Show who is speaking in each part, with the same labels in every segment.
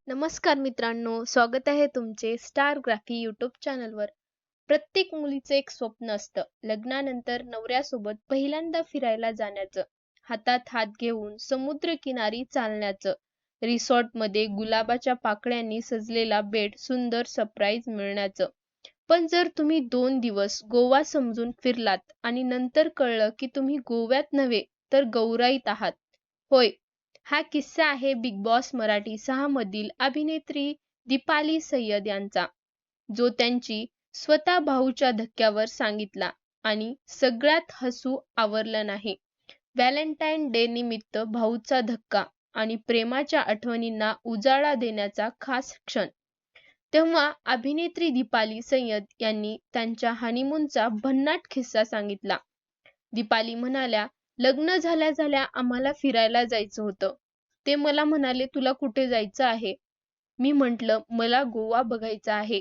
Speaker 1: नमस्कार मित्रांनो, स्वागत आहे तुमचे स्टारग्राफी यूट्यूब चॅनलवर. प्रत्येक मुलीचं एक स्वप्न असतं, लग्नानंतर नवऱ्यासोबत पहिल्यांदा फिरायला जाण्याचं, हातात हात घेऊन समुद्रकिनारी चालण्याचं, रिसॉर्टमध्ये गुलाबाच्या पाकळ्यांनी सजलेला बेड सुंदर सरप्राईज मिळण्याचं. पण जर तुम्ही 2 दिवस गोवा समजून फिरलात आणि नंतर कळलं की तुम्ही गोव्यात नव्हे तर गौराईत आहात. होय, हा किस्सा आहे बिग बॉस मराठी 6 मधील अभिनेत्री दीपाली सय्यद यांचा, जो त्यांची स्वतः भाऊच्या धक्क्यावर सांगितला आणि सगळ्यात हसू आवरलं नाही. व्हॅलेंटाईन डे निमित्त भाऊचा धक्का आणि प्रेमाच्या आठवणींना उजाळा देण्याचा खास क्षण. तेव्हा अभिनेत्री दीपाली सय्यद यांनी त्यांच्या हनीमूनचा भन्नाट किस्सा सांगितला. दीपाली म्हणाल्या, लग्न झाल्या झाल्या आम्हाला फिरायला जायचं होतं. ते मला म्हणाले, तुला कुठे जायचं आहे? मी म्हटलं, मला गोवा बघायचा आहे.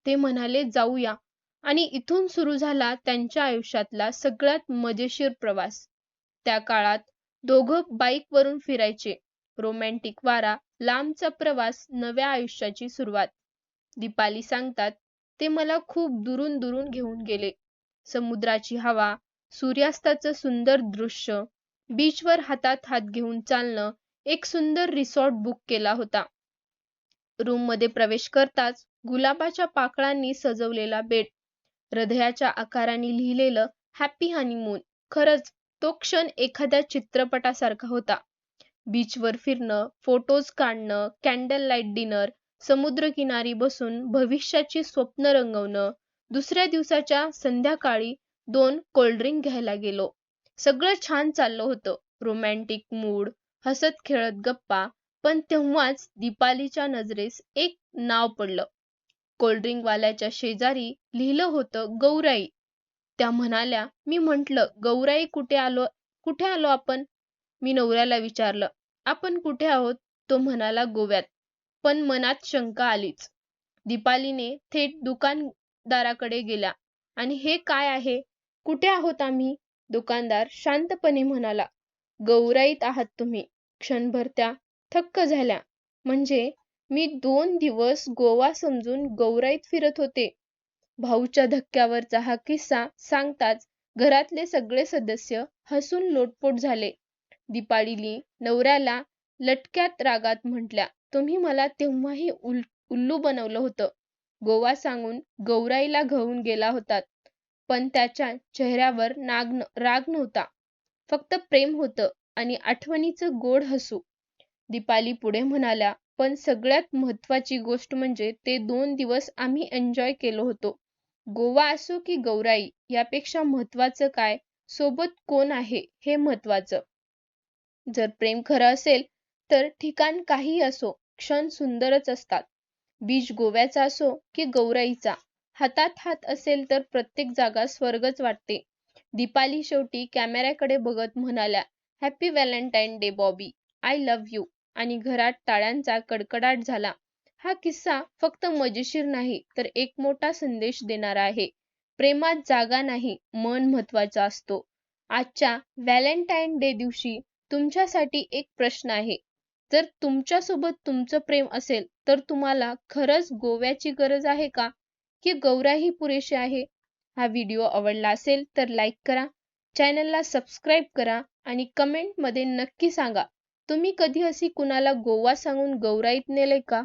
Speaker 1: ते म्हणाले, जाऊया. आणि इथून सुरू झाला त्यांच्या आयुष्यातला सगळ्यात मजेशीर प्रवास. त्या काळात दोघं बाईकवरून फिरायचे. रोमॅन्टिक वारा, लांबचा प्रवास, नव्या आयुष्याची सुरुवात. दीपाली सांगतात, ते मला खूप दुरून दुरून घेऊन गेले. समुद्राची हवा, सूर्यास्ताचं सुंदर दृश्य, बीचवर हातात हात घेऊन चालणं. एक सुंदर रिसॉर्ट बुक केला होता. रूममध्ये प्रवेश करताच गुलाबाच्या पाकळांनी सजवलेला बेड, हृदयाच्या आकाराने लिहिलेलं हॅपी हनीमून. खरंच तो क्षण एखाद्या चित्रपटासारखा होता. बीचवर फिरणं, फोटोज काढणं, कॅन्डल लाईट डिनर, समुद्रकिनारी बसून भविष्याची स्वप्न रंगवणं. दुसऱ्या दिवसाच्या संध्याकाळी 2 कोल्ड्रिंक घ्यायला गेलो. सगळं छान चाललं होतं. रोमॅन्टिक मूड, हसत खेळत गप्पा. पण तेव्हाच दीपालीच्या नजरेस एक नाव पडलं. कोल्ड्रिंकवाल्याच्या शेजारी लिहिलं होतं गौराई. त्या म्हणाल्या, मी म्हटलं, गौराई कुठे आलो आपण? मी नवऱ्याला विचारलं, आपण कुठे आहोत? तो म्हणाला, गोव्यात. पण मनात शंका आलीच. दीपालीने थेट दुकानदाराकडे गेल्या आणि हे काय आहे? कुठे आहोत आम्ही? दुकानदार शांतपणे म्हणाला, गौराईत आहात तुम्ही. क्षणभर त्या थक्क झाल्या. म्हणजे मी 2 दिवस गोवा समजून गौराईत फिरत होते. भाऊच्या धक्क्यावरचा हा किस्सा सांगताच घरातले सगळे सदस्य हसून लोटपोट झाले. दीपालीने नवऱ्याला लटक्यात रागात म्हटल्या, तुम्ही मला तेव्हाही उल्लू बनवलं होतं. गोवा सांगून गौराईला घेऊन गेला होतात. पण त्याच्या चेहऱ्यावर राग नव्हता, फक्त प्रेम होतं आणि आठवणीचं गोड हसू. दीपाली पुढे म्हणाल्या, पण सगळ्यात महत्त्वाची गोष्ट म्हणजे ते 2 दिवस आम्ही एन्जॉय केलो होतो. गोवा असो की गौराई, यापेक्षा महत्त्वाचं काय, सोबत कोण आहे हे महत्त्वाचं. जर प्रेम खरं असेल तर ठिकाण काहीही असो, क्षण सुंदरच असतात. बीच गोव्याचा असो की गौराईचा, हातात हात असेल तर प्रत्येक जागा स्वर्गच वाटते. दीपाली शेवटी कॅमेऱ्याकडे बघत म्हणाल्या, happy Valentine day Bobby, I love you. आणि घरात टाळ्यांचा कडकडाट झाला. हा किस्सा फक्त मजेशीर नाही तर एक मोठा संदेश देणारा आहे. प्रेमात जागा नाही, मन महत्त्वाचा असतो. आजच्या व्हॅलेंटाईन डे दिवशी तुमच्यासाठी एक प्रश्न आहे. जर तुमच्यासोबत तुमचं प्रेम असेल तर तुम्हाला खरंच गोव्याची गरज आहे का, की गौराई पुरेशी आहे? हा व्हिडिओ आवडला असेल तर लाईक करा, चॅनलला सबस्क्राईब करा आणि कमेंटमध्ये नक्की सांगा, तुम्ही कधी अशी कुणाला गोवा सांगून गौराईत नेलंय का?